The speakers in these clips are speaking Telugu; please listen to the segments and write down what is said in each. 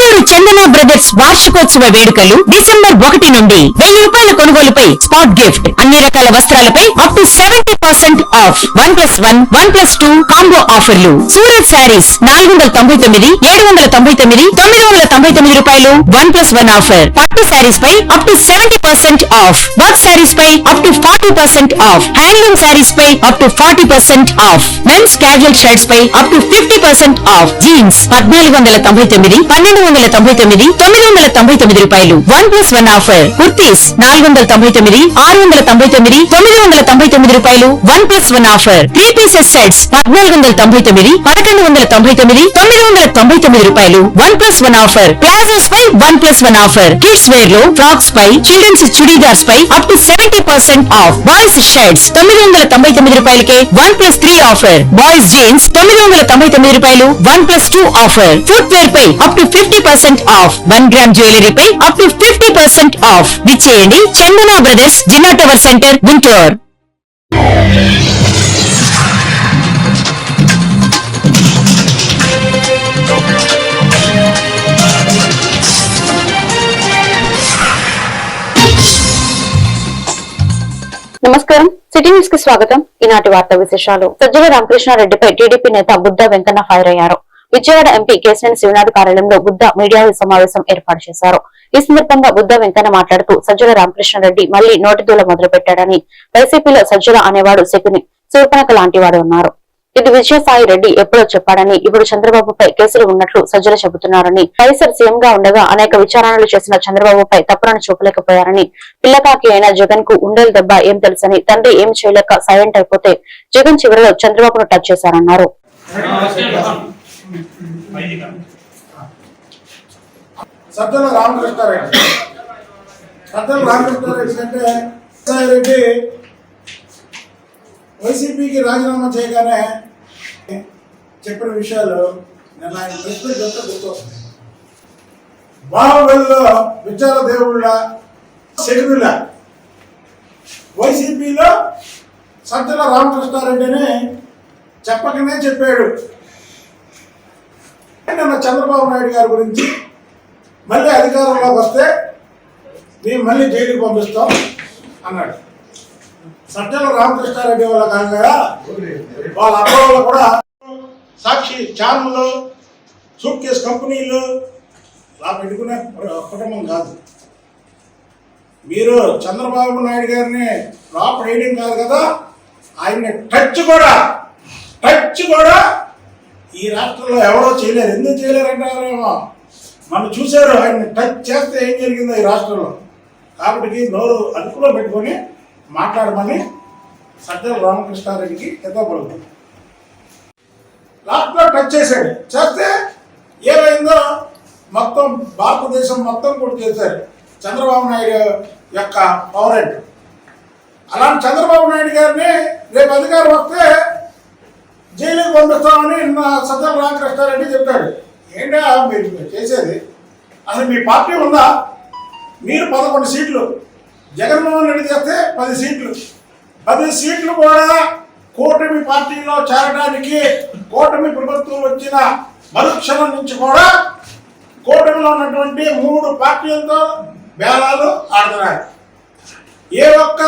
నెల్లూరు చందన బ్రదర్స్ వార్షికోత్సవ వేడుకలు డిసెంబర్ 1 నుండి 1000 రూపాయల కొనుగోలుపై స్పాట్ గిఫ్ట్, అన్ని రకాల వస్త్రాలపై అప్ టు 70% ఆఫ్, 1+1, 1+2 కాంబో ఆఫర్లు. సూరత్ శారీస్ 499, 799, 999 రూపాయలు 1+1 ఆఫర్. పట్టు శారీస్ పై up to 70% off, work saris పై up to 40% off, handloom saris పై up to 40% off, mens casual shirts పై అప్ టు 50% ఆఫ్, జీన్స్ 1499, 1299, 999 రూపాయలు 1+1 ఆఫర్. కుర్తీస్ 499, 699, 999 రూపాయలు 1+1 ఆఫర్. 3 పీసెస్ సెట్స్ 1499, 1199, 999 రూపాయలు 1+1 ఆఫర్. ప్లాజోస్ పై 1+1 ఆఫర్. కిడ్స్ వేర్ లో ఫ్రాక్స్ పై, చిల్డ్రన్స్ చుడీదార్స్ పై up to 70% off. Boys shirts 999 రూపాయలకే 1+3 ఆఫర్. బాయ్స్ జీన్స్ 999 రూపాయలు 1+2 ఆఫర్. ఫుట్ వేర్ పై up to 50% off. 1 gram jewellery పై అప్ టు 50% ఆఫ్. విచ్చేయండి చందన బ్రదర్స్, జిల్లా టవర్ సెంటర్, గుంటూరు. నమస్కారం, సిటీ న్యూస్ కి స్వాగతం. ఈనాటి వార్తా విశేషాలు. సజ్జల రామకృష్ణారెడ్డిపై టీడీపీ నేత బుద్ధ వెంకన్న ఫైర్ అయ్యారు. విజయవాడ ఎంపీ కేశినేని శివనాథ్ కార్యాలయంలో బుద్ధ మీడియా సమావేశం ఏర్పాటు చేశారు. ఈ సందర్భంగా బుద్ధ వెంకన్న మాట్లాడుతూ సజ్జల రామకృష్ణారెడ్డి మళ్లీ నోటిదూల మొదలు పెట్టాడని, వైసీపీలో సజ్జల అనేవాడు శకుని, శూర్పణఖ లాంటివాడు అన్నారు. ఇది విజయసాయి రెడ్డి ఎప్పుడో చెప్పాడని, ఇప్పుడు చంద్రబాబుపై కేసులు ఉన్నట్లు సజ్జల చెబుతున్నారని, వైఎస్ఆర్ సీఎం గా ఉండగా అనేక విచారణలు చేసిన చంద్రబాబుపై తప్పులను చూపలేకపోయారని, పిల్లకాకి అయిన జగన్ కు ఉండేల దెబ్బ ఏం తెలుసని, తండ్రి ఏం చేయలేక సైలెంట్ అయిపోతే జగన్ చివరిలో చంద్రబాబును టచ్ చేశారన్నారు. సజ్జల రామకృష్ణారెడ్డి అంటే రెడ్డి వైసీపీకి రాజీనామా చేయగానే చెప్పిన విషయాలు నేను ఆయన ప్రశ్న చెప్తే గుర్తొస్తుంది. బాహుబలిలో విచార దేవుళ్ళ శకునుల వైసీపీలో సజ్జల రామకృష్ణారెడ్డిని చెప్పకనే చెప్పాడు. నిన్న చంద్రబాబు నాయుడు గారి గురించి మళ్ళీ అధికారంలోకి వస్తే మేము మళ్ళీ జైలుకి పంపిస్తాం అన్నాడు. సజ్జల రామకృష్ణారెడ్డి వాళ్ళ కాగా వాళ్ళ అబ్బాయిలు కూడా సాక్షి ఛానళ్ళు, సూట్ కేసు కంపెనీలు అలా పెట్టుకునే కుటుంబం కాదు. మీరు చంద్రబాబు నాయుడు గారిని లోపల వేయడం కాదు కదా, ఆయన్ని టచ్ కూడా ఈ రాష్ట్రంలో ఎవరో చేయలేరు. ఎందుకు చేయలేరంటారేమో, మనం చూశారు ఆయన్ని టచ్ చేస్తే ఏం జరిగిందో ఈ రాష్ట్రంలో. కాబట్టి నోరు అదుపులో పెట్టుకొని మాట్లాడమని సజ్జల రామకృష్ణారెడ్డికి ఎత్తపడుతుంది. లాస్ట్లో టచ్ చేస్తే ఏమైందో మొత్తం భారతదేశం మొత్తం కూడా చేశారు చంద్రబాబు నాయుడు యొక్క పవరెంట్. అలాంటి చంద్రబాబు నాయుడు గారిని రేపు అధికారం వస్తే జైలుకి పంపిస్తామని సజ్జల రామకృష్ణారెడ్డి చెప్పాడు. ఏంటా మీరు చేసేది? అసలు మీ పార్టీ ఉందా? మీరు 11 సీట్లు, జగన్మోహన్ రెడ్డి చేస్తే 10 సీట్లు. 10 సీట్లు కూడా కూటమి పార్టీలో చేరడానికి కూటమి ప్రభుత్వం వచ్చిన మరుక్షణం నుంచి కూడా కూటమిలో ఉన్నటువంటి 3 పార్టీలతో బేరాలు ఆడుతున్నారు. ఏ ఒక్క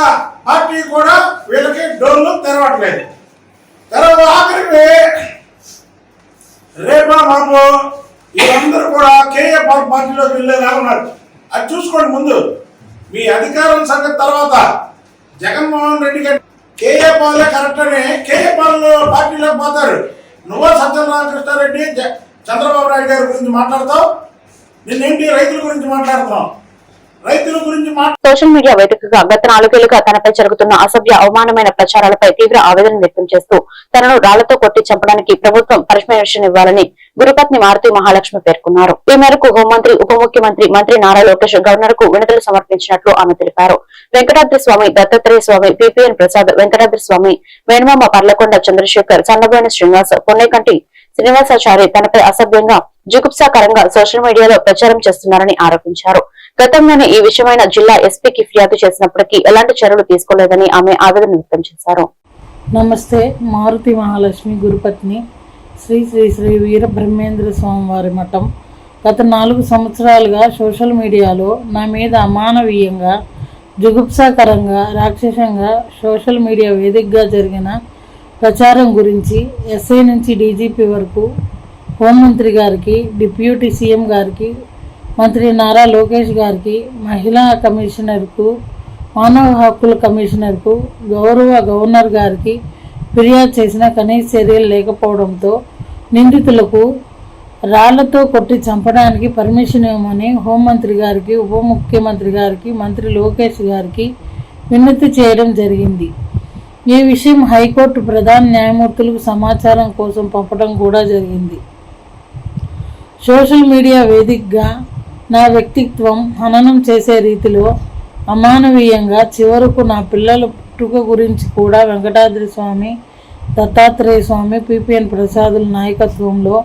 పార్టీ కూడా వీళ్ళకి డోర్లు తెరవట్లేదు. ఆఖరికి రేపా మాకు వీళ్ళందరూ కూడా కేఏ పార్టీలోకి వెళ్ళేలా ఉన్నారు. అది చూసుకోండి. ముందు మీ అధికారం సంగతి తర్వాత. జగన్మోహన్ రెడ్డి గారు కేఏ పాలే కరెక్ట్ అని కేఏ పాలు పార్టీలోకి పోతారు. నువ్వు సజ్జల రామకృష్ణారెడ్డి చంద్రబాబు నాయుడు గారి గురించి మాట్లాడతావు, నిన్నేంటి రైతుల గురించి మాట్లాడుతున్నావు? సోషల్ మీడియా వేదికగా గత 4 ఏళ్లుగా తనపై జరుగుతున్న అసభ్య అవమానమైన ప్రచారాలపై తీవ్ర ఆవేదన వ్యక్తం చేస్తూ తనను రాళ్లతో కొట్టి చంపడానికి ప్రభుత్వం పర్మిషన్ ఇవ్వాలని గురుపత్ని మారుతి మహాలక్ష్మి పేర్కొన్నారు. ఈ మేరకు హోంమంత్రి, ఉప ముఖ్యమంత్రి, మంత్రి నారా లోకేష్ గవర్నర్ కు వినతులు సమర్పించినట్లు ఆమె తెలిపారు. వెంకటాద్రి స్వామి, దత్తాత్రేయ స్వామి, పిపిఎన్ ప్రసాద్, వెంకటాద్రి స్వామి, వేణుమామ పర్లకొండ చంద్రశేఖర్, సన్నబోయిన శ్రీనివాస్, పొన్నేకంటి శ్రీనివాసాచారి తనపై అసభ్యంగా, జుగుప్సాకరంగా సోషల్ మీడియాలో ప్రచారం చేస్తున్నారని ఆరోపించారు. గతంలోనే ఈ విషయమైన జిల్లా ఎస్పీకి ఫిర్యాదు చేసినప్పటికీ ఎలాంటి చర్యలు తీసుకోలేదని ఆమె ఆవేదన వ్యక్తం చేశారు. నమస్తే. మారుతి మహాలక్ష్మి గురుపత్ని శ్రీ శ్రీ శ్రీ వీర బ్రహ్మేంద్ర స్వామి వారి మఠం గత 4 సంవత్సరాలుగా సోషల్ మీడియాలో నా మీద అమానవీయంగా, జుగుప్సాకరంగా, రాక్షసంగా సోషల్ మీడియా వేదికగా జరిగిన ప్రచారం గురించి ఎస్ఐ నుంచి డీజీపీ వరకు హోంమంత్రి గారికి, డిప్యూటీ సీఎం గారికి, మంత్రి నారా లోకేష్ గారికి, మహిళా కమిషనర్కు, మానవ హక్కుల కమిషనర్కు, గౌరవ గవర్నర్ గారికి ఫిర్యాదు చేసిన కనీస చర్యలు లేకపోవడంతో నిందితులకు రాళ్లతో కొట్టి చంపడానికి పర్మిషన్ ఇవ్వమని హోంమంత్రి గారికి, ఉప ముఖ్యమంత్రి గారికి, మంత్రి లోకేష్ గారికి వినతి చేయడం జరిగింది. ఈ విషయం హైకోర్టు ప్రధాన న్యాయమూర్తులకు సమాచారం కోసం పంపడం కూడా జరిగింది. సోషల్ మీడియా వేదికగా నా వ్యక్తిత్వం హననం చేసే రీతిలో అమానవీయంగా, చివరకు నా పిల్లల పుట్టుక గురించి కూడా వెంకటాద్రి స్వామి, దత్తాత్రేయ స్వామి, పిపిఎన్ ప్రసాదుల నాయకత్వంలో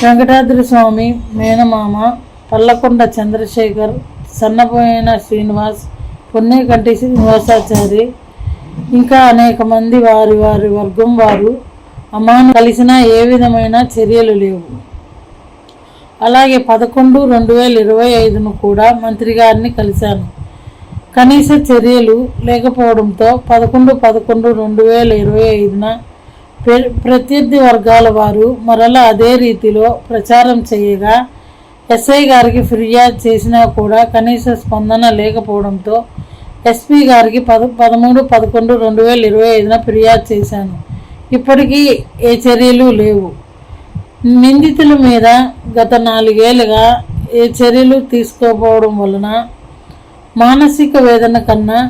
వెంకటాద్రి స్వామి మేనమామ పల్లకొండ చంద్రశేఖర్, సన్నపోయిన శ్రీనివాస్, పొన్నేకంటి శ్రీనివాసాచారి ఇంకా అనేక మంది వారి వర్గం వారు కలిసినా ఏ విధమైన చర్యలు లేవు. అలాగే 11/2025 కూడా మంత్రి గారిని కలిశాను. కనీస చర్యలు లేకపోవడంతో 11/11/2025 ప్రత్యర్థి వర్గాల వారు మరలా అదే రీతిలో ప్రచారం చేయగా ఎస్ఐ గారికి ఫిర్యాదు చేసినా కూడా కనీస స్పందన లేకపోవడంతో ఎస్పీ గారికి 13/11/2025 ఫిర్యాదు చేశాను. ఇప్పటికీ ఏ చర్యలు లేవు. నిందితుల మీద గత 4 ఏళ్లుగా ఏ చర్యలు తీసుకోకపోవడం వలన మానసిక వేదన కన్నా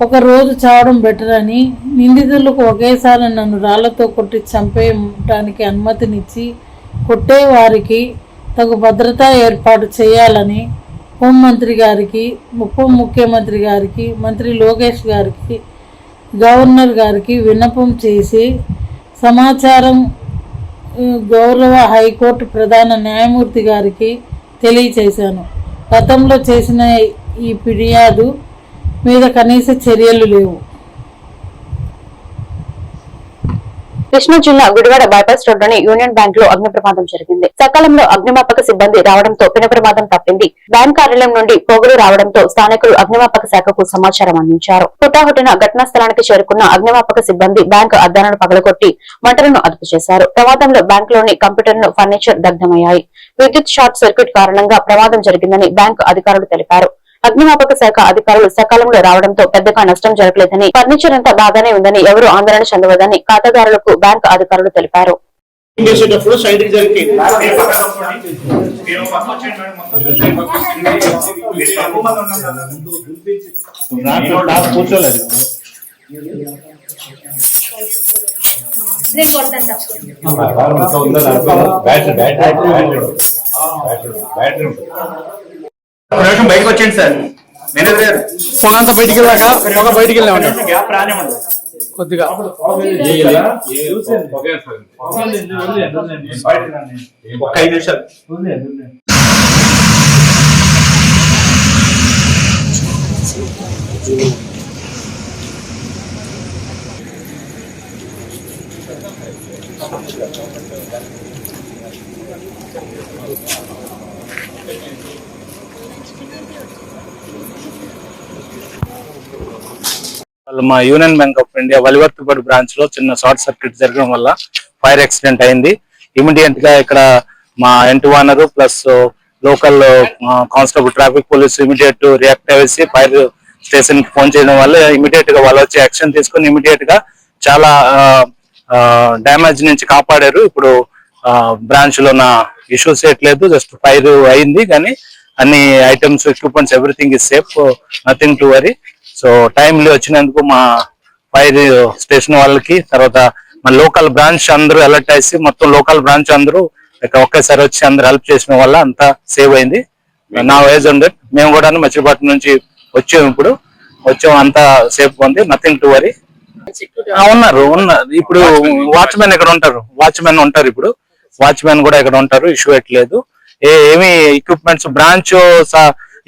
ఒక రోజు చావడం బెటర్ అని నిందితులకు ఒకేసారి నన్ను రాళ్లతో కొట్టి చంపేయడానికి అనుమతినిచ్చి కొట్టే వారికి తగు భద్రతా ఏర్పాటు చేయాలని హోంమంత్రి గారికి, ఉప ముఖ్యమంత్రి గారికి, మంత్రి లోకేష్ గారికి, గవర్నర్ గారికి విన్నపం చేసి సమాచారం గౌరవ హైకోర్టు ప్రధాన న్యాయమూర్తి గారికి తెలియచేశాను. గతంలో చేసిన ఈ ఫిర్యాదు మీద కనీస చర్యలు లేవు. కృష్ణా జిల్లా గుడివాడ బైపాస్ రోడ్లోని యూనియన్ బ్యాంక్ లో అగ్ని ప్రమాదం జరిగింది. సకాలంలో అగ్నిమాపక సిబ్బంది రావడంతో పెను ప్రమాదం తప్పింది. బ్యాంక్ కార్యాలయం నుండి పొగలు రావడంతో స్థానికులు అగ్నిమాపక శాఖకు సమాచారం అందించారు. హుటాహుటిన ఘటనా స్థలానికి చేరుకున్న అగ్నిమాపక సిబ్బంది బ్యాంకు అద్దాలను పగలగొట్టి మంటలను అదుపు చేశారు. ప్రమాదంలో బ్యాంక్ లోని కంప్యూటర్ను, ఫర్నిచర్ దగ్ధమయ్యాయి. విద్యుత్ షార్ట్ సర్క్యూట్ కారణంగా ప్రమాదం జరిగిందని బ్యాంకు అధికారులు తెలిపారు. అగ్నిమాపక శాఖ అధికారులు సకాలంలో రావడంతో పెద్దగా నష్టం జరగలేదని, ఫర్నిచర్ అంతా బాగానే ఉందని, ఎవరూ ఆందోళన చెందవద్దని ఖాతాదారులకు బ్యాంకు అధికారులు తెలిపారు. బయటకు వచ్చేయండి సార్. మేనేజర్ పొగంతా బయటికి వెళ్ళాక పొగ బయటికి వెళ్ళామండి. గ్యాప్ రానివ్వండి కొద్దిగా ఒక 5 నిమిషాలు. మా union bank of India Valivarthipeta branch లో చిన్న షార్ట్ సర్క్యూట్ జరగడం వల్ల ఫైర్ యాక్సిడెంట్ అయింది. ఇమీడియట్ గా ఇక్కడ మా ఎంటు వానరు plus local constable traffic police immediate react అయ్యేసి ఫైర్ స్టేషన్ కి ఫోన్ చేయడం వల్ల ఇమీడియట్ గా వాళ్ళు వచ్చి యాక్షన్ తీసుకుని ఇమీడియట్ గా చాలా డ్యామేజ్ నుంచి కాపాడారు. ఇప్పుడు బ్రాంచ్ లో నా ఇష్యూస్ ఏట్లేదు, జస్ట్ ఫైర్ అయింది కానీ అన్ని items, equipments, everything is safe, nothing to worry. So timely వచ్చినందుకు మా ఫైర్ స్టేషన్ వాళ్ళకి, తర్వాత మా లోకల్ బ్రాంచ్ అందరూ అలర్ట్ అయ్యి మొత్తం లోకల్ బ్రాంచ్ అందరూ ఒకేసారి వచ్చి అందరూ హెల్ప్ చేసిన వల్ల అంతా సేవ్ అయింది. నా వైజ్ ఉంది. మేము కూడా మచిలీపట్నం నుంచి వచ్చాము, ఇప్పుడు వచ్చాము, అంతా సేఫ్ ఉంది, నథింగ్ టు వరీ. ఉన్నారు. ఇప్పుడు వాచ్మెన్ ఇక్కడ ఉంటారు, ఇప్పుడు వాచ్మెన్ కూడా ఇక్కడ ఉంటారు, ఇష్యూ ఎట్లేదు. ఏమి ఎక్విప్మెంట్స్, బ్రాంచ్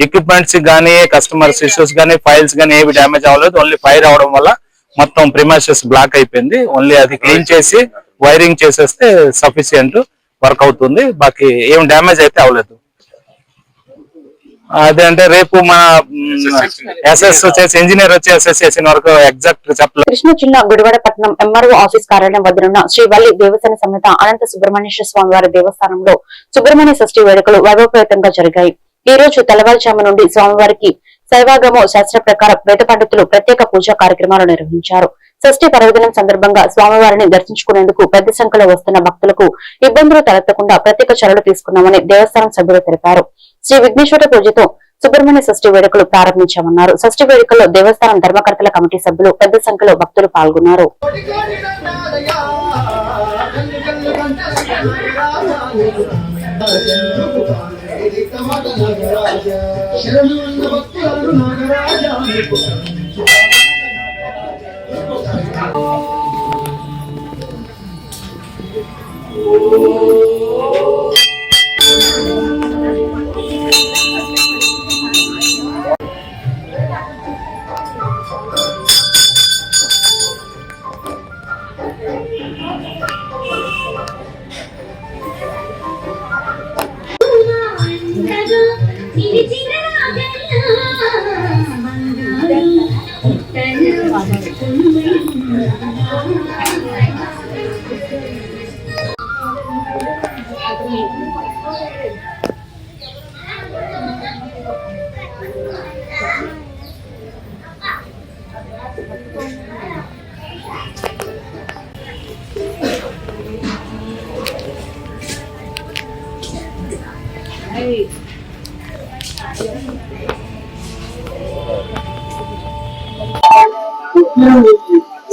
ఎక్విప్మెంట్స్ కానీ, కస్టమర్స్ ఇష్యూస్ కానీ, ఫైల్స్ కానీ ఏవి డ్యామేజ్ అవ్వలేదు. ఓన్లీ ఫైర్ అవడం వల్ల మొత్తం ప్రిమైసెస్ బ్లాక్ అయిపోయింది. ఓన్లీ అది క్లీన్ చేసి వైరింగ్ చేసేస్తే సఫిషియంట్. వర్క్ అవుతుంది. బాకీ ఏం డ్యామేజ్ అయితే అవ్వలేదు. అదంటే రేపు మా ఎస్ఎస్ వచ్చేసి ఇంజనీర్ వచ్చి ఎస్ఎస్ చేసిన వరకు ఎగ్జాక్ట్ చెప్పలేదు. కృష్ణా జిల్లా గుడివాడపట్నం ఎంఆర్ఓ ఆఫీస్ కార్యాలయం వద్దనున్న శ్రీ వల్లి దేవసేన సమేత అనంత సుబ్రహ్మణ్యేశ్వర స్వామి వారి దేవస్థానంలో సుబ్రహ్మణ్య షష్ఠి వేడుకలు వైభవపేతంగా జరిగాయి. ఈ రోజు తెల్లవారుజాము నుండి స్వామివారికి శైవాగమో శాస్త్ర ప్రకారం వేద పండితులు ప్రత్యేక పూజా కార్యక్రమాలు నిర్వహించారు. షష్ఠి పర్వదినం సందర్భంగా స్వామివారిని దర్శించుకునేందుకు పెద్ద సంఖ్యలో వస్తున్న భక్తులకు ఇబ్బందులు తలెత్తకుండా ప్రత్యేక చర్యలు తీసుకున్నామని దేవస్థానం సభ్యులు తెలిపారు. శ్రీ విఘ్నేశ్వర పూజతో సుబ్రహ్మణ్య షష్ఠి వేడుకలు ప్రారంభించామన్నారు. షష్ఠి వేడుకల్లో దేవస్థానం ధర్మకర్తల కమిటీ సభ్యులు పెద్ద సంఖ్యలో భక్తులు పాల్గొన్నారు.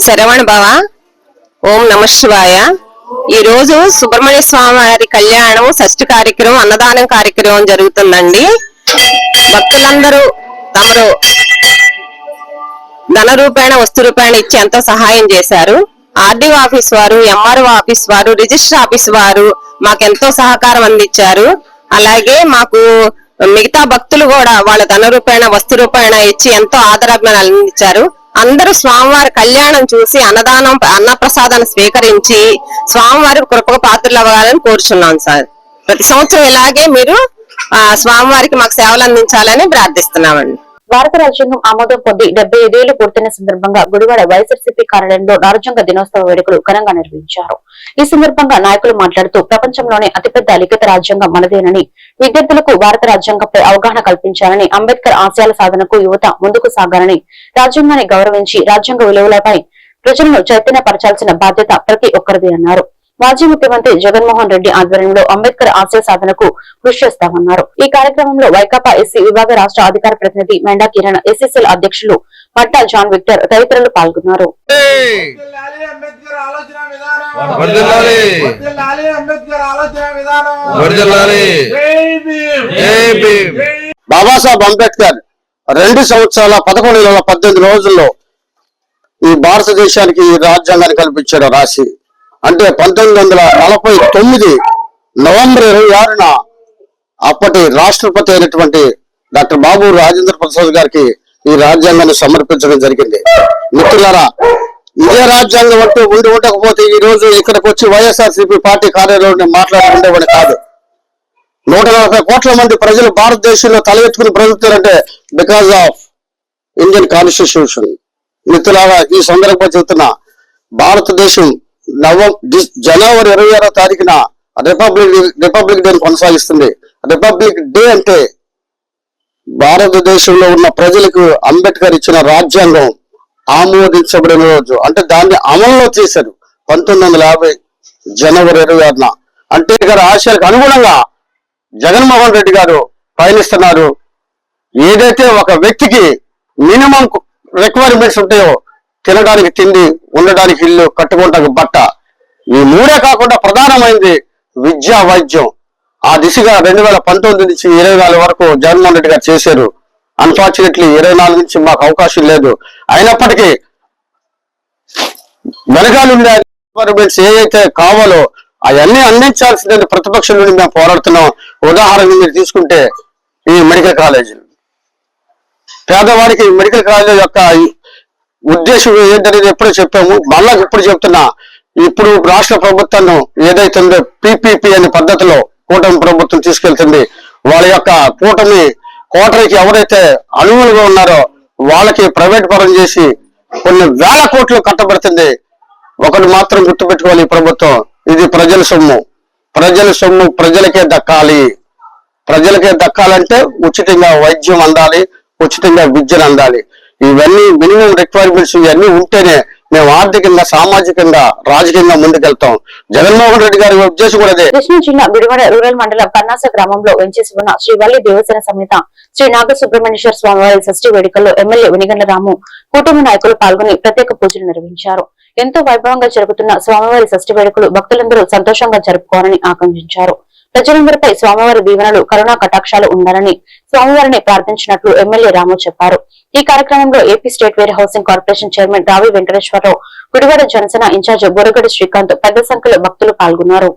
శరవణ భవ. ఓం నమ శివాయ. ఈ రోజు సుబ్రహ్మణ్య స్వామి వారి కళ్యాణం షష్ఠి కార్యక్రమం అన్నదానం కార్యక్రమం జరుగుతుందండి. భక్తులందరూ తమరు ధన రూపాయన వస్తు రూపాయన ఇచ్చి ఎంతో సహాయం చేశారు. ఆర్డీఓ ఆఫీస్ వారు, ఎంఆర్ఓ ఆఫీస్ వారు, రిజిస్టర్ ఆఫీస్ వారు మాకెంతో సహకారం అందించారు. అలాగే మాకు మిగతా భక్తులు కూడా వాళ్ళ ధన రూపాయన వస్తు రూపాయన ఇచ్చి ఎంతో ఆదరాభిమానాలు అందించారు. అందరూ స్వామివారి కళ్యాణం చూసి అన్నప్రసాదాన్ని స్వీకరించి స్వామివారి కృపకు పాత్రలు అవ్వాలని కోరుచున్నాం సార్. ప్రతి సంవత్సరం ఇలాగే మీరు స్వామివారికి మాకు సేవలు అందించాలని ప్రార్థిస్తున్నామండి. భారత రాజ్యాంగం ఆమోదం పొంది 75 ఏళ్లు పూర్తయిన సందర్భంగా గుడివాడ వైఎస్ఆర్సీపీ కార్యాలయంలో రాజ్యాంగ దినోత్సవ వేడుకలు ఘనంగా నిర్వహించారు. ఈ సందర్భంగా నాయకులు మాట్లాడుతూ ప్రపంచంలోనే అతిపెద్ద లిఖిత రాజ్యాంగం మనదేనని, విద్యార్థులకు భారత రాజ్యాంగంపై అవగాహన కల్పించాలని, అంబేద్కర్ ఆశయాల సాధనకు యువత ముందుకు సాగాలని, రాజ్యాంగాన్ని గౌరవించి రాజ్యాంగ విలువలపై ప్రజలను చైతన్యపరచాల్సిన బాధ్యత ప్రతి ఒక్కరిది అన్నారు. మాజీ ముఖ్యమంత్రి జగన్మోహన్ రెడ్డి ఆధ్వర్యంలో అంబేద్కర్ ఆశయ సాధనకు కృషి చేస్తామన్నారు. ఈ కార్యక్రమంలో వైకాపా ఎస్సీ విభాగ రాష్ట్ర అధికార ప్రతినిధి మెండా కిరణ్, ఎస్ఎస్ఎల్ అధ్యక్షులు మట్టా జాన్ విక్టర్ తదితరులు పాల్గొన్నారు. బాబాసాహెబ్ అంబేద్కర్ 2 సంవత్సరాల 11 నెలల 18 రోజుల్లో ఈ భారతదేశానికి ఈ రాజ్యాంగాన్ని కల్పించాడు రాసి. అంటే 1949 నవంబర్ 26న అప్పటి రాష్ట్రపతి అయినటువంటి డాక్టర్ బాబు రాజేంద్ర ప్రసాద్ గారికి ఈ రాజ్యాంగాన్ని సమర్పించడం జరిగింది. మిత్రులారా, ఇదే రాజ్యాంగం అంటూ ఉండకపోతే ఈ రోజు ఇక్కడికి వచ్చి వైఎస్ఆర్సీపీ పార్టీ కార్యాలయంలో మాట్లాడుతుండేవాడు కాదు. 140 కోట్ల మంది ప్రజలు భారతదేశంలో తల ఎత్తుకుని బ్రతుకుతారంటే బికాస్ ఆఫ్ ఇండియన్ కాన్స్టిట్యూషన్. మిత్రులారా, ఈ సందర్భంగా చెబుతున్నా, భారతదేశం జనవరి 26వ తారీఖున రిపబ్లిక్ డే కొనసాగిస్తుంది. రిపబ్లిక్ డే అంటే భారతదేశంలో ఉన్న ప్రజలకు అంబేద్కర్ ఇచ్చిన రాజ్యాంగం ఆమోదించబడిన రోజు. అంటే దాన్ని అమల్లో చేశారు 1950 జనవరి 26న. అంటే గారి ఆశయాలకు అనుగుణంగా జగన్మోహన్ రెడ్డి గారు పయనిస్తున్నారు. ఏదైతే ఒక వ్యక్తికి మినిమం రిక్వైర్మెంట్స్ ఉంటాయో, తినడానికి తిండి, ఉండడానికి ఇల్లు, కట్టుకోవడానికి బట్ట, ఈ 3 కాకుండా ప్రధానమైనది విద్య, వైద్యం. ఆ దిశగా 2019 నుంచి 24 వరకు జగన్మోహన్ రెడ్డి గారు చేశారు. అన్ఫార్చునేట్లీ 24 నుంచి మాకు అవకాశం లేదు. అయినప్పటికీ వెనకాలండే రిక్వైర్మెంట్స్ ఏవైతే కావాలో అవన్నీ అందించాల్సిందని ప్రతిపక్షం నుండి మేము పోరాడుతున్నాం. ఉదాహరణకు మీరు తీసుకుంటే ఈ మెడికల్ కాలేజీలు, పేదవాడికి మెడికల్ కాలేజీ యొక్క ఉద్దేశం ఏంటనేది ఎప్పుడో చెప్పాము, మళ్ళా ఇప్పుడు చెప్తున్నా. ఇప్పుడు రాష్ట్ర ప్రభుత్వం ఏదైతే ఉందో PPP అనే పద్ధతిలో కూటమి ప్రభుత్వం తీసుకెళ్తుంది. వాళ్ళ యొక్క కూటమి కోటరీకి ఎవరైతే అనువులుగా ఉన్నారో వాళ్ళకి ప్రైవేట్ పరం చేసి కొన్ని వేల కోట్లు కట్టబెడుతుంది. ఒకటి మాత్రం గుర్తుపెట్టుకోవాలి, ఈ ప్రభుత్వం ఇది ప్రజల సొమ్ము. ప్రజల సొమ్ము ప్రజలకే దక్కాలి. ప్రజలకే దక్కాలంటే ఉచితంగా వైద్యం అందాలి, ఉచితంగా విద్యను అందాలి. ఇవన్నీ మినిమం రిక్వైర్మెంట్స్ ఇవన్నీ ఉంటేనే మేము ఆర్థికంగా, సామాజికంగా, రాజకీయంగా ముందుకెళ్తాం. జగన్మోహన్ రెడ్డి గారి ఉద్దేశం కూడా అదే. కృష్ణా జిల్లా గుడివాడ రూరల్ మండలం పన్నాస గ్రామంలో వెంచేసి ఉన్న శ్రీ వల్లి దేవసేన సమేత శ్రీ నాగసుబ్రహ్మణ్యేశ్వర స్వామివారి షష్ఠి వేడుకల్లో ఎమ్మెల్యే వెనిగండ్ల రాము కుటుంబ నాయకులు పాల్గొని ప్రత్యేక పూజలు నిర్వహించారు. ఎంతో వైభవంగా జరుగుతున్న స్వామివారి షష్ఠి వేడుకలు భక్తులందరూ సంతోషంగా జరుపుకోవాలని ఆకాంక్షించారు. ప్రజలందరిపై స్వామివారి దీవెనలు, కరుణా కటాక్షాలు ఉండాలని స్వామివారిని ప్రార్థించినట్లు ఎమ్మెల్యే రాము చెప్పారు. ఈ కార్యక్రమంలో AP state where housing corporation chairman రావి వెంకటేశ్వరరావు, గుడివాడ జనసేన ఇన్ఛార్జ్ బొరగడి శ్రీకాంత్ పెద్ద సంఖ్యలో భక్తులు పాల్గొన్నారు.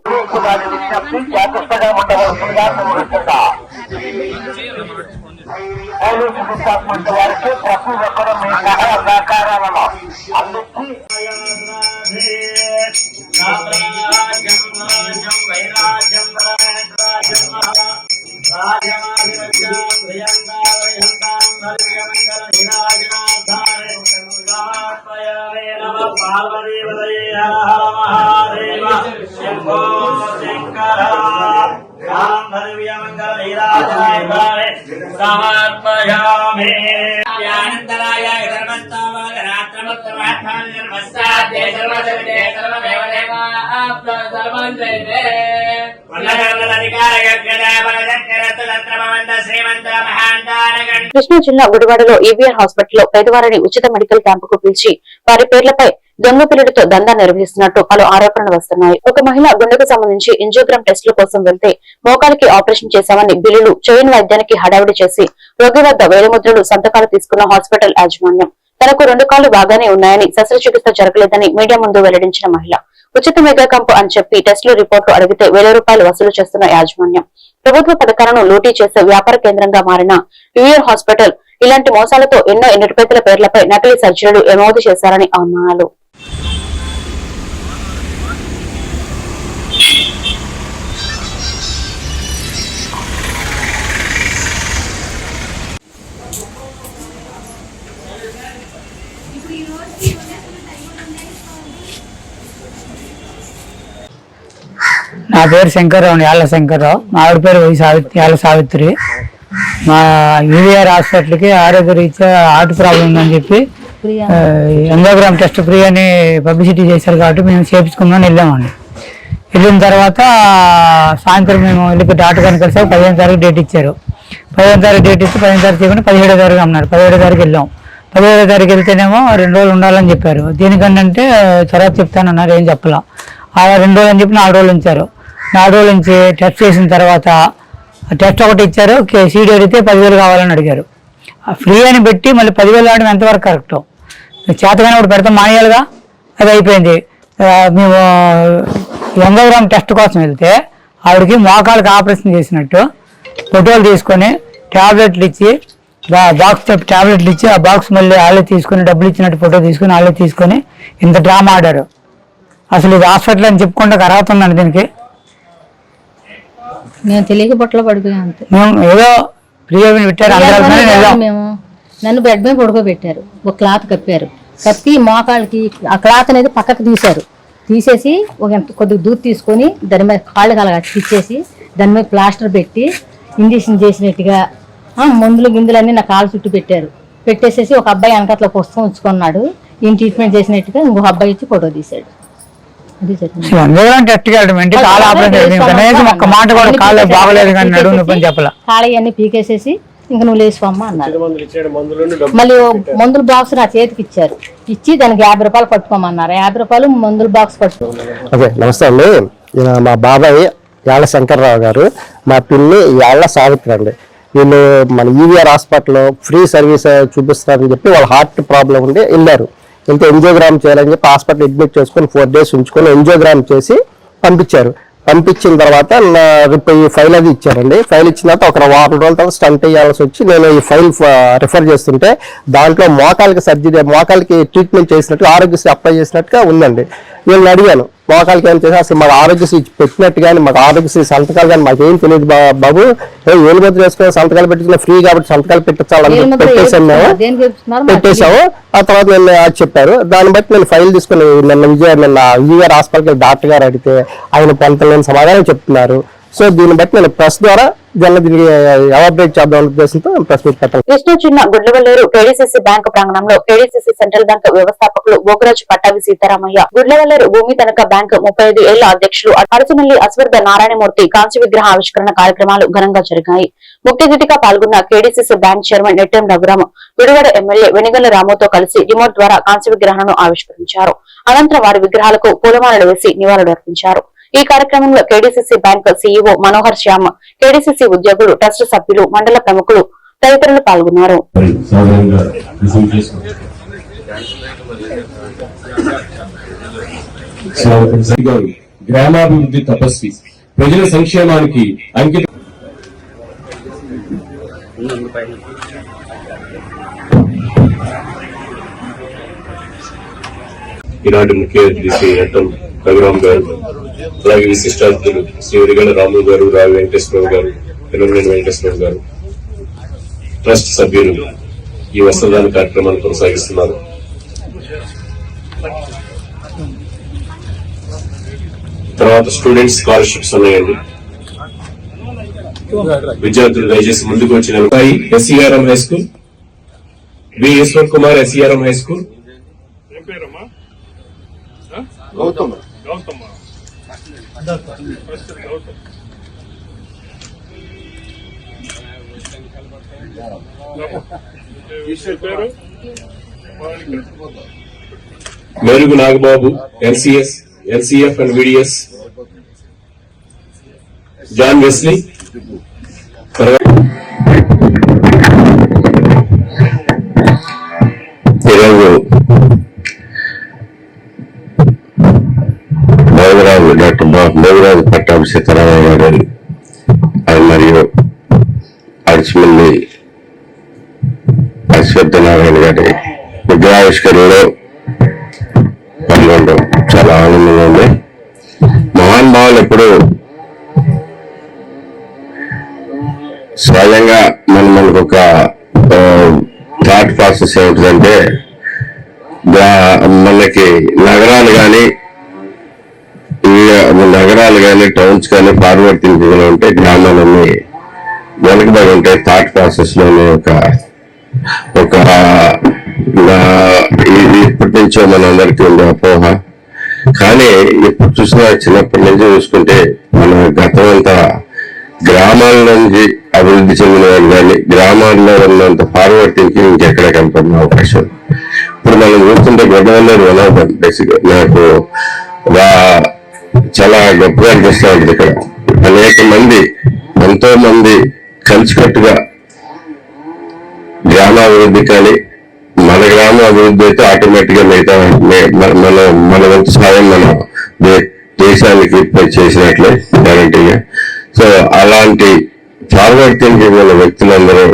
కృష్ణా జిల్లా గుడివాడలో ఈవీఆర్ హాస్పిటల్లో పేదవారిని ఉచిత మెడికల్ క్యాంపుకు పిలిచి వారి పేర్లపై దొంగ పిల్లలతో దందా నిర్వహిస్తున్నట్టు పలు ఆరోపణలు వస్తున్నాయి. ఒక మహిళ గుండెకు సంబంధించి ఎంజియోగ్రామ్ టెస్టుల కోసం వెళ్తే మోకాలికి ఆపరేషన్ చేశామని బిల్లులు చేయని వైద్యానికి హడావిడి చేసి రోగి వద్ద వేలిముద్రలు, సంతకాలు తీసుకున్న హాస్పిటల్ యాజమాన్యం తనకు 2 కాళ్లు బాగానే ఉన్నాయని, శస్త్రచికిత్స జరగలేదని మీడియా ముందు వెల్లడించిన మహిళ ఉచిత మెగా క్యాంపు అని చెప్పి టెస్టులు రిపోర్టు అడిగితే 1000 రూపాయలు వసూలు చేస్తున్న యాజమాన్యం, ప్రభుత్వ పథకాలను లూటీ చేసే వ్యాపార కేంద్రంగా మారిన ఈవీఆర్ హాస్పిటల్ ఇలాంటి మోసాలతో ఎన్నో నిరుపేదల పేర్లపై నకిలీ సర్జరీలు నమోదు చేశారని అనుమానాలు. నా పేరు శంకర్రావు, యాళ్ళ శంకర్రావు. మా ఆవిడ పేరు యాళ్ళ సావిత్రి. మా ఈవీఆర్ హాస్పిటల్కి ఆరోగ్య రీత్యా హార్ట్ ప్రాబ్లం ఉందని చెప్పి ఎంజోగ్రామ్ టెస్ట్ ఫ్రీ అని పబ్లిసిటీ చేశారు కాబట్టి మేము చేయించుకుందామని వెళ్ళామండి. వెళ్ళిన తర్వాత సాయంత్రం మేము వెళ్ళి డాక్టర్ గారిని కలిసాక 15వ తారీఖు డేట్ ఇచ్చారు. 15వ తారీఖు డేట్ ఇచ్చి 15వ తారీఖు చేయకుండా 17వ తారీఖు అన్నారు. 17వ తారీఖు వెళ్ళాం. 17వ తారీఖు వెళ్తేనేమో 2 రోజులు ఉండాలని చెప్పారు. దీనికంటే తర్వాత చెప్తానన్నారు, ఏం చెప్పలా. అలా 2 రోజులు అని చెప్పి 4 రోజులు ఉంచారు. 4 రోజుల నుంచి టెస్ట్ చేసిన తర్వాత టెస్ట్ ఒకటి ఇచ్చారు, సీడీ అడిగితే 10,000 కావాలని అడిగారు. ఫ్రీ అని పెట్టి మళ్ళీ 10,000 ఆడడం ఎంతవరకు కరెక్ట్? చేతగానే ఒకటి పెడతాం మానేయాలిగా. అది అయిపోయింది. మేము ఎంజోగ్రామ్ టెస్ట్ కోసం వెళ్తే ఆవిడకి మోకాళ్ళకి ఆపరేషన్ చేసినట్టు ఫోటోలు తీసుకొని ట్యాబ్లెట్లు ఇచ్చి బాక్స్ ట్యాబ్లెట్లు ఇచ్చి ఆ బాక్స్ మళ్ళీ వాళ్ళే తీసుకొని డబ్బులు ఇచ్చినట్టు ఫోటో తీసుకొని వాళ్ళే తీసుకొని ఇంత డ్రామా ఆడారు. అసలు ఇది హాస్పిటల్ అని చెప్పుకుంటే అర్హత ఉందండి దీనికి? మేము తెలియక బొట్టలో పడిపోయాం అంతే. మేము ఏదో ఫ్రీగా పెట్టారు. మేము నన్ను బెడ్ మీద పడుకోబెట్టారు, ఒక క్లాత్ కప్పారు. కప్పి మోకాళ్ళకి ఆ క్లాత్ అనేది పక్కకు తీసేసి ఒక కొద్దిగా దూరం తీసుకొని దాని మీద కాళ్ళకి అలా ఇచ్చేసి దాని మీద ప్లాస్టర్ పెట్టి ఇంజక్షన్ చేసినట్టుగా మందులు గిందులన్నీ నా కాళ్ళు చుట్టూ పెట్టేసేసి ఒక అబ్బాయి వెనకట్ల పుస్తకం ఉంచుకున్నాడు. ఈయన ట్రీట్మెంట్ చేసినట్టుగా ఇంకొక అబ్బాయి ఇచ్చి ఫోటో తీశాడు. కాళ్ళన్నీ పీకేసేసి ఇంకా నువ్వు లేచిపోమ్మా అన్నారు. మళ్ళీ మందుల బాక్స్ నా చేతికి ఇచ్చారు. ఇచ్చి దానికి 50 రూపాయలు పట్టుకోమన్నారు. 50 రూపాయలు మందుల బాక్స్ ఓకే, నమస్తే అండి. మా బాబాయ్ యాళ్ళ శంకర్రావు గారు, మా పిల్లి యాళ్ళ సావిత్రి అండి. వీళ్ళు మన ఈవీఆర్ హాస్పిటల్లో ఫ్రీ సర్వీస్ చూపిస్తారని చెప్పి వాళ్ళ హార్ట్ ప్రాబ్లం ఉండి వెళ్ళారు. వెళ్తే ఎంజియోగ్రామ్ చేయాలని చెప్పి హాస్పిటల్ అడ్మిట్ చేసుకొని 4 days ఉంచుకొని ఎంజియోగ్రామ్ చేసి పంపించారు. పంపించిన తర్వాత ఈ ఫైల్ అది ఇచ్చారండి. ఫైల్ ఇచ్చిన తర్వాత ఒక 1 వారం రోజుల తర్వాత స్టంట్ వేయాల్సి వచ్చి నేను ఈ ఫైల్ రిఫర్ చేస్తుంటే దాంట్లో మోకాలకి సర్జరీ, మోకాలకి ట్రీట్మెంట్ చేసినట్టు ఆరోగ్యశ్రీ అప్లై చేసినట్టుగా ఉందండి. వీళ్ళని అడిగాను, మోకాలకి ఏం చేసి అసలు మాకు ఆరోగ్యశ్రీ పెట్టినట్టు కానీ మాకు ఆరోగ్యశ్రీ సంతకాలు కానీ మాకేం తెలియదు బాబు. ఏలు ముద్ర వేసుకుని సంతకాలు పెట్టించిన ఫ్రీ కాబట్టి సంతకాలు పెట్టించాలని పెట్టేసాము మేము, పెట్టేసాము. ఆ తర్వాత నేను అది చెప్పారు. దాన్ని బట్టి నేను ఫైల్ తీసుకుని నిన్న విజయవాడ హాస్పిటల్కి డాక్టర్ గారు అడిగితే ఆయన పొంతలేని సమాధానం చెప్తున్నారు. సో దీన్ని బట్టి నేను ప్రెస్ ద్వారా దీనికి ఎవాబరేట్ చేద్దాం ఉద్దేశంతో ప్రెస్ మీట్ పెట్టాను. కృష్ణా జిల్లా గుడ్లవల్లేరు కేడీసీసీ బ్యాంకు ప్రాంగణంలో కేడీసీసీ సెంట్రల్ బ్యాంక్ వ్యవస్థాపకులు బోగరాజు పట్టాభి సీతారామయ్య, గుడ్లవల్లేరు భూమి తనఖా బ్యాంకు 35 ఏళ్ల అధ్యక్షులు అరసమల్లి అశ్వర్ధ నారాయణమూర్తి కాంస్య విగ్రహ ఆవిష్కరణ కార్యక్రమాలు ఘనంగా జరిగాయి. ముఖ్య అతిథిగా పాల్గొన్న KDCC bank chairman Nettem Raghuram విడువడ ఎమ్మెల్యే వెనిగళ్ల రాముతో కలిసి రిమోట్ ద్వారా కాంస్య విగ్రహాలను ఆవిష్కరించారు. అనంతరం వారి విగ్రహాలకు పూలమాలలు వేసి నివాళులర్పించారు. ఈ కార్యక్రమంలో KDCC bank CEO Manohar Shyam, KDCC ఉద్యోగులు, ట్రస్ట్ సభ్యులు, మండల ప్రముఖులు తదితరులు పాల్గొన్నారు. గ్రామాభివృద్ధి తపస్వి, ప్రజల సంక్షేమానికి అంకిత. ఈనాటి ముఖ్య అతిథి శ్రీ నెట్టం రఘురామ్ గారు, అలాగే విశిష్ట అతిథులు శ్రీ వెనిగళ్ల రాము గారు, రావి వెంకటేశ్వరరావు గారు, పిల్లమనేని వెంకటేశ్వరరావు గారు, ట్రస్ట్ సభ్యులు ఈ వస్త్రదాన కార్యక్రమాన్ని కొనసాగిస్తున్నారు. తర్వాత స్టూడెంట్స్ స్కాలర్షిప్స్ ఉన్నాయండి. విద్యార్థులు దయచేసి ముందుకు వచ్చిన SERM high school, V Eshwar Kumar SERM high school, Merugu Nagababu LCS, LCF and VDS, John Wesley. ఈరోజు డాక్టర్ బోగరాజు పట్టాభి సీతారామయ్య గారు మరియు అరసమల్లి అశ్వత్థ నారాయణ గారి విగ్రహావిష్కరణలో పాల్గొనడం చాలా ఆనందంగా ఉంది. మహానుభావులు ఎప్పుడు స్వయంగా మనకు ఒక థాట్ ప్రాసెస్ ఏమిటంటే, మనకి నగరాలు కానీ టౌన్స్ కానీ ఫార్వర్డ్ థింకింగ్ లో ఉంటే గ్రామాలన్నీ వెనకబడి ఉంటాయి. థాట్ ప్రాసెస్ లోనే ఒక ఇప్పటి నుంచో మనందరికీ ఉండే అపోహ. కానీ ఇప్పుడు చూసినా చిన్నప్పటి నుంచి చూసుకుంటే మన గతం అంతా గ్రామాల నుంచి అభివృద్ధి చెందిన వాళ్ళు కానీ గ్రామాల్లో ఉన్నంత ఫార్వర్డ్ థింకింగ్ ఇంకెక్కడ కనపడిన అవకాశం. ఇప్పుడు మనం చూస్తుంటే గొడవల్లేరు వినోదం బేసిక్గా నాకు చాలా గొప్పగా అనిపిస్తూ ఉంటుంది. ఇక్కడ అనేక మంది, ఎంతో మంది కలిసికట్టుగా గ్రామాభివృద్ధి కానీ మన గ్రామ అభివృద్ధి అయితే ఆటోమేటిక్ గా మిగతా మన వంతు సాయం మన దేశానికి చేసినట్లే గ్యారంటీగా. సో అలాంటి ఫార్వర్డ్ థింకింగ్ ఉన్న వ్యక్తులందరూ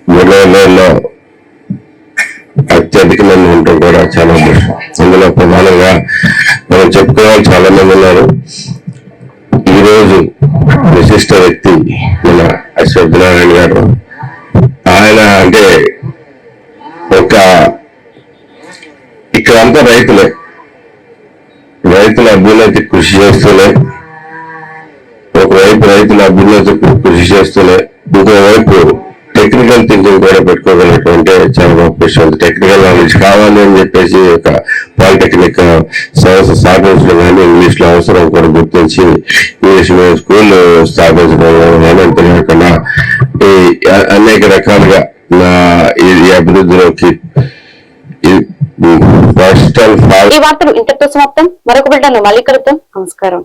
గుడ్లవల్లేరులో అత్యధిక మంది ఉండటం కూడా చాలా అదృష్టం. అందులో ప్రధానంగా మనం చెప్పుకోవాలి చాలా మంది ఉన్నారు. ఈరోజు విశిష్ట వ్యక్తి మన అశ్వత్థ నారాయణ గారు. ఆయన అంటే ఇక్కడంతా రైతుల అభ్యున్నతి కృషి చేస్తూనే, ఒకవైపు రైతుల అభ్యున్నతి కృషి చేస్తూనే ఇంకోవైపు టెక్నికల్ థింకింగ్ కూడా పెట్టుకోగలిగినటువంటి చాలా గొప్ప విషయం. టెక్నికల్ నాలెడ్జ్ కావాలి అని చెప్పేసి ఒక పాలిటెక్నిక్ సంస్థ స్థాపించడం కానీ, ఇంగ్లీష్ లో అవసరం కూడా గుర్తించి ఇంగ్లీష్ స్కూల్ స్థాపించడం కానీ, అంతేకాకుండా అనేక రకాలుగా ఈ అభివృద్ధిలోకి ఈ వార్తలు ఇంతటితో సమాప్తం. మరొక బిడ్డను మళ్ళీ కలుద్దాం. నమస్కారం.